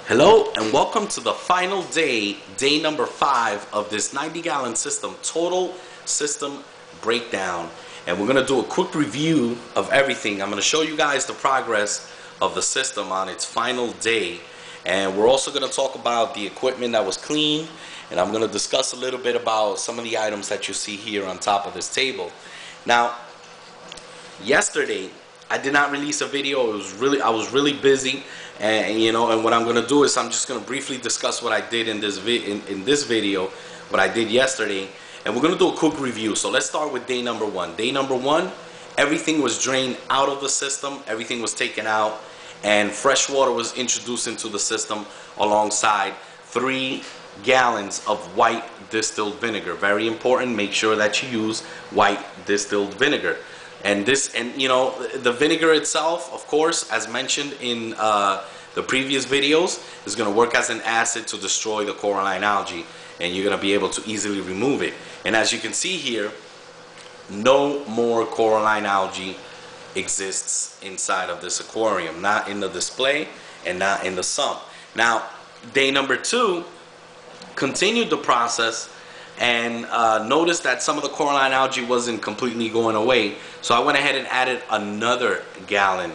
Hello and welcome to the final day, day number 5 of this 90-gallon system, total system breakdown. And we're going to do a quick review of everything. I'm going to show you guys the progress of the system on its final day. And we're also going to talk about the equipment that was cleaned. And I'm going to discuss a little bit about some of the items that you see here on top of this table. Now, yesterday, I did not release a video. I was really busy, and what I'm going to do is I'm just going to briefly discuss what I did in this video, what I did yesterday, and we're going to do a quick review. So let's start with day number 1. Day number 1, everything was drained out of the system, everything was taken out, and fresh water was introduced into the system alongside 3 gallons of white distilled vinegar. Very important. Make sure that you use white distilled vinegar. And the vinegar itself, of course, as mentioned in the previous videos, is going to work as an acid to destroy the coralline algae, and you're going to be able to easily remove it. And as you can see here, no more coralline algae exists inside of this aquarium, not in the display and not in the sump. Now, day number 2 continued the process and noticed that some of the coralline algae wasn't completely going away. So I went ahead and added another gallon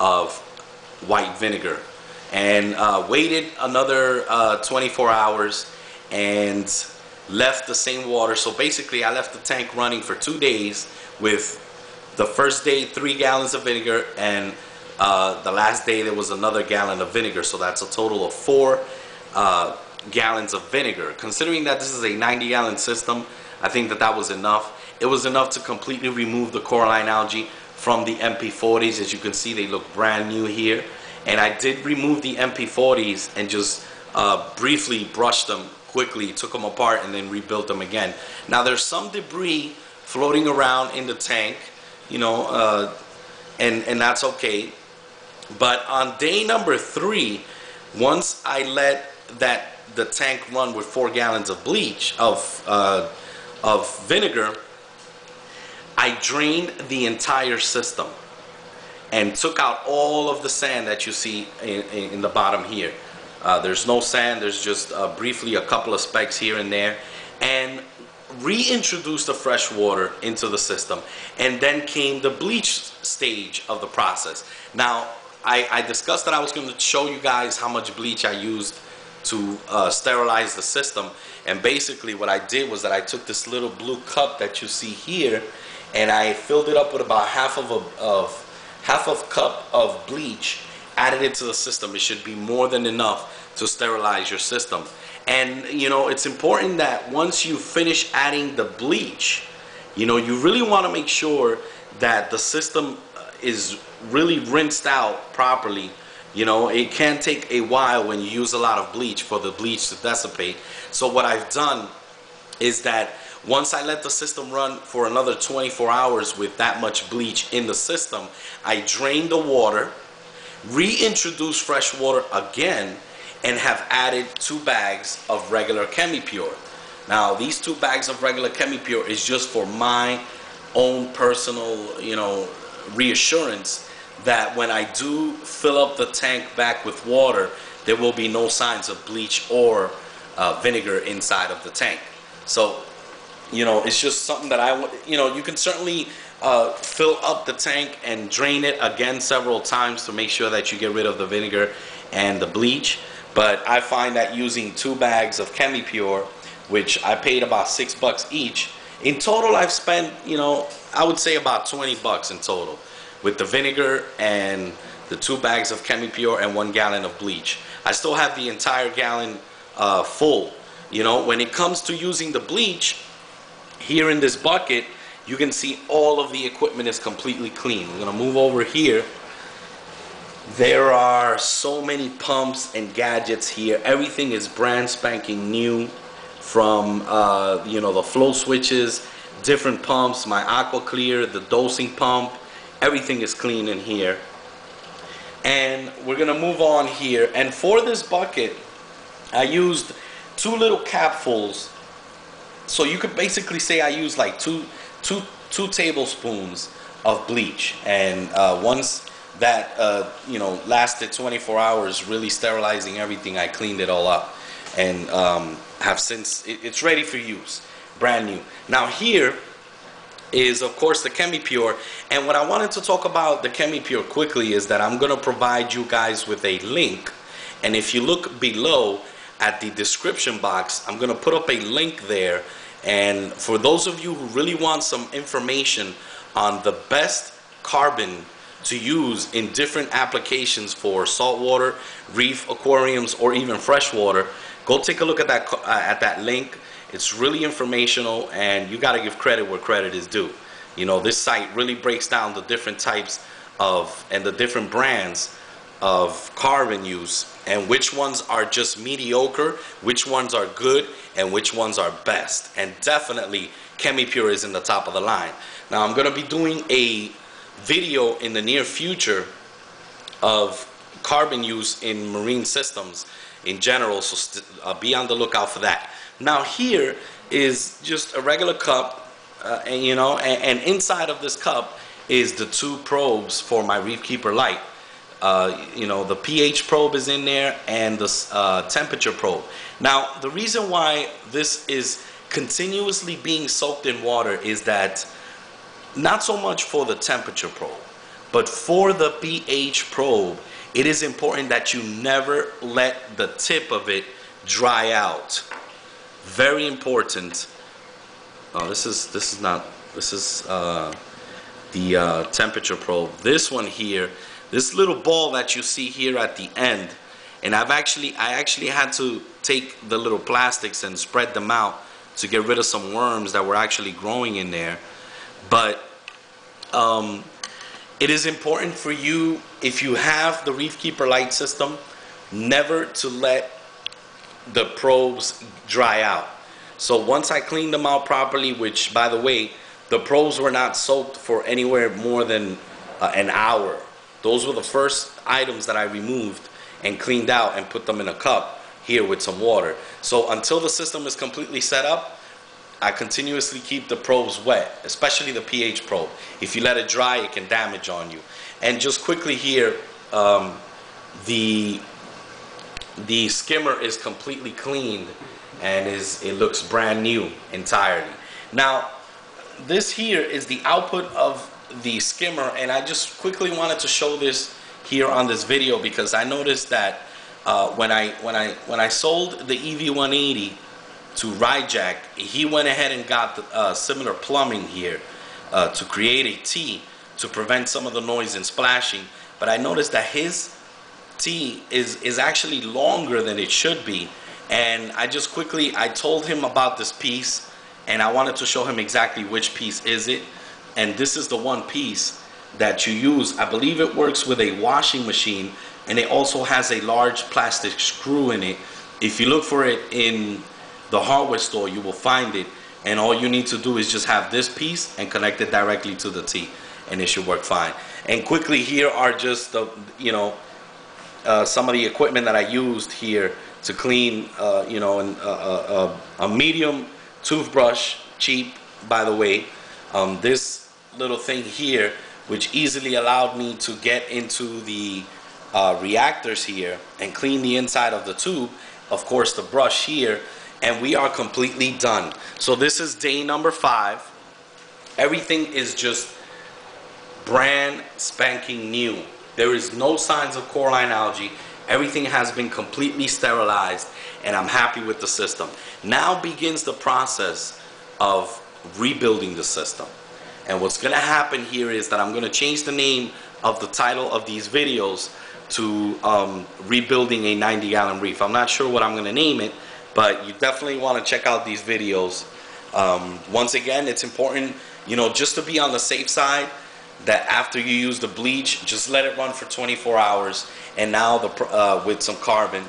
of white vinegar and waited another 24 hours and left the same water. So basically I left the tank running for 2 days with the first day 3 gallons of vinegar, and the last day there was another gallon of vinegar. So that's a total of 4 gallons of vinegar. Considering that this is a 90-gallon system, I think that was enough. It was enough to completely remove the coralline algae from the MP40s. As you can see, they look brand new here. And I did remove the MP40s and just briefly brushed them quickly, took them apart, and then rebuilt them again. Now there's some debris floating around in the tank, and that's okay. But on day number 3, once I let the tank run with 4 gallons of bleach of vinegar, I drained the entire system and took out all of the sand that you see in the bottom here. There's no sand, there's just briefly a couple of specks here and there, and reintroduced the fresh water into the system. And then came the bleach stage of the process. Now, I discussed that I was going to show you guys how much bleach I used to sterilize the system, and basically what I did was that I took this little blue cup that you see here and I filled it up with about half a cup of bleach, added it to the system. It should be more than enough to sterilize your system. And it's important that once you finish adding the bleach, you really want to make sure that the system is really rinsed out properly. It can take a while when you use a lot of bleach for the bleach to dissipate. So what I've done is that once I let the system run for another 24 hours with that much bleach in the system, I drain the water, reintroduce fresh water again, and have added 2 bags of regular ChemiPure. Now, these 2 bags of regular ChemiPure is just for my own personal, reassurance that when I do fill up the tank back with water, there will be no signs of bleach or vinegar inside of the tank. So, it's just something that you can certainly fill up the tank and drain it again several times to make sure that you get rid of the vinegar and the bleach. But I find that using 2 bags of ChemiPure, which I paid about $6 each, in total I've spent, I would say about $20 in total, with the vinegar and the 2 bags of ChemiPure and 1 gallon of bleach. I still have the entire gallon full. When it comes to using the bleach, here in this bucket, you can see all of the equipment is completely clean. I'm going to move over here. There are so many pumps and gadgets here. Everything is brand spanking new, from the flow switches, different pumps, my AquaClear, the dosing pump. Everything is clean in here. And we're gonna move on here. And for this bucket, I used 2 little capfuls. So you could basically say I used like two tablespoons of bleach. And once that you know, lasted 24 hours, really sterilizing everything. I cleaned it all up, and have since it's ready for use, brand new. Now here is of course the ChemiPure, and what I wanted to talk about the ChemiPure quickly is that I'm going to provide you guys with a link, and if you look below at the description box, I'm going to put up a link there, and for those of you who really want some information on the best carbon to use in different applications for saltwater, reef aquariums, or even freshwater, go take a look at that link. It's really informational, and you got to give credit where credit is due. You know, this site really breaks down the different types of and the different brands of carbon use, and which ones are just mediocre, which ones are good, and which ones are best. And definitely ChemiPure is in the top of the line. Now I'm going to be doing a video in the near future of carbon use in marine systems in general, so be on the lookout for that. Now here is just a regular cup, and you know, and inside of this cup is the two probes for my Reef Keeper Light. You know, the pH probe is in there, and the temperature probe. Now the reason why this is continuously being soaked in water is that not so much for the temperature probe, but for the pH probe, it is important that you never let the tip of it dry out. Very important. Oh, this is the temperature probe. This one here, this little ball that you see here at the end, and I actually had to take the little plastics and spread them out to get rid of some worms that were actually growing in there. But it is important for you, if you have the Reef Keeper Light system, never to let the probes dry out. So once I cleaned them out properly, which by the way, the probes were not soaked for anywhere more than an hour. Those were the first items that I removed and cleaned out and put them in a cup here with some water. So until the system is completely set up, I continuously keep the probes wet, especially the pH probe. If you let it dry, it can damage on you. And just quickly here, the skimmer is completely cleaned, and it looks brand new entirely. Now this here is the output of the skimmer, and I just quickly wanted to show this here on this video because I noticed that when I sold the EV180 to Ryjack, he went ahead and got similar plumbing here to create a T to prevent some of the noise and splashing, but I noticed that his T is actually longer than it should be. And I told him about this piece, and I wanted to show him exactly which piece is it. And this is the one piece that you use. I believe it works with a washing machine, and it also has a large plastic screw in it. If you look for it in the hardware store, you will find it, and all you need to do is just have this piece and connect it directly to the T, and it should work fine. And quickly, here are just the, you know, some of the equipment that I used here to clean, you know, a medium toothbrush, cheap by the way. This little thing here, which easily allowed me to get into the reactors here and clean the inside of the tube. Of course, the brush here, and we are completely done. So this is day number 5. Everything is just brand spanking new. There is no signs of coralline algae. Everything has been completely sterilized, and I'm happy with the system. Now begins the process of rebuilding the system. And what's going to happen here is that I'm going to change the name of the title of these videos to rebuilding a 90-gallon reef. I'm not sure what I'm going to name it, but you definitely want to check out these videos. Once again, it's important, you know, just to be on the safe side, that after you use the bleach, just let it run for 24 hours, and now with some carbon.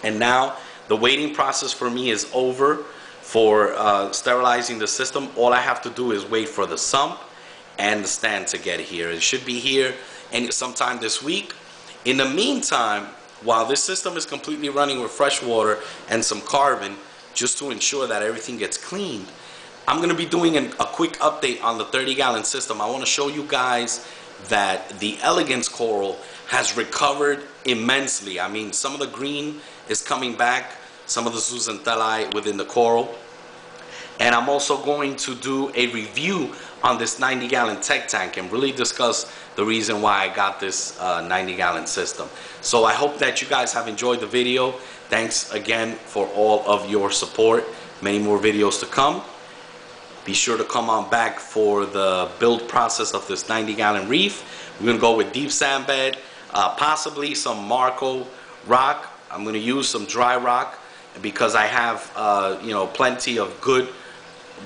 And now the waiting process for me is over for sterilizing the system. All I have to do is wait for the sump and the stand to get here. It should be here sometime this week. In the meantime, while this system is completely running with fresh water and some carbon, just to ensure that everything gets cleaned, I'm going to be doing a quick update on the 30-gallon system. I want to show you guys that the elegance coral has recovered immensely. I mean, some of the green is coming back, some of the zooxanthellae within the coral. And I'm also going to do a review on this 90-gallon tech tank and really discuss the reason why I got this 90-gallon system. So I hope that you guys have enjoyed the video. Thanks again for all of your support. Many more videos to come. Be sure to come on back for the build process of this 90-gallon reef. We're going to go with deep sand bed, possibly some Marco rock. I'm going to use some dry rock because I have you know, plenty of good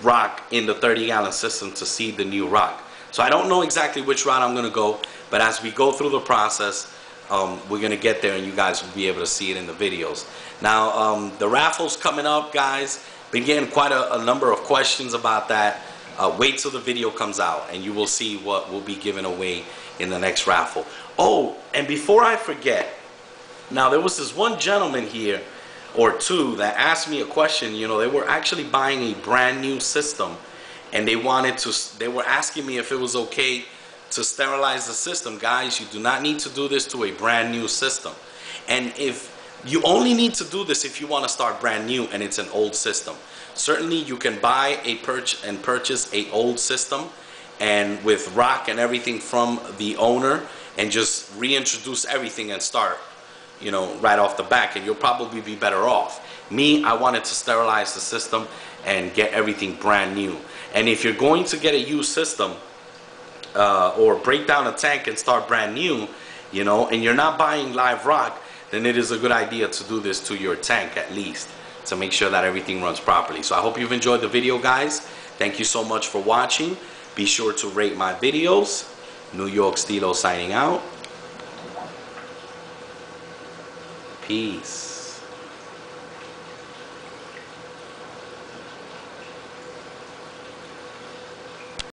rock in the 30-gallon system to seed the new rock. So I don't know exactly which route I'm going to go, but as we go through the process, we're going to get there and you guys will be able to see it in the videos. Now, the raffle's coming up, guys. Been getting quite a number of questions about that. Wait till the video comes out and you will see what will be given away in the next raffle. Oh, and before I forget, now there was this one gentleman here or two that asked me a question. You know, they were actually buying a brand new system and they were asking me if it was okay to sterilize the system. Guys, you do not need to do this to a brand new system. And if you only need to do this if you want to start brand new and it's an old system. Certainly you can buy purchase a old system and with rock and everything from the owner and just reintroduce everything and start, you know, right off the back, and you'll probably be better off. Me, I wanted to sterilize the system and get everything brand new. And if you're going to get a used system or break down a tank and start brand new, you know, and you're not buying live rock, then it is a good idea to do this to your tank at least to make sure that everything runs properly. So I hope you've enjoyed the video, guys. Thank you so much for watching. Be sure to rate my videos. NewYorkSteelo signing out. Peace.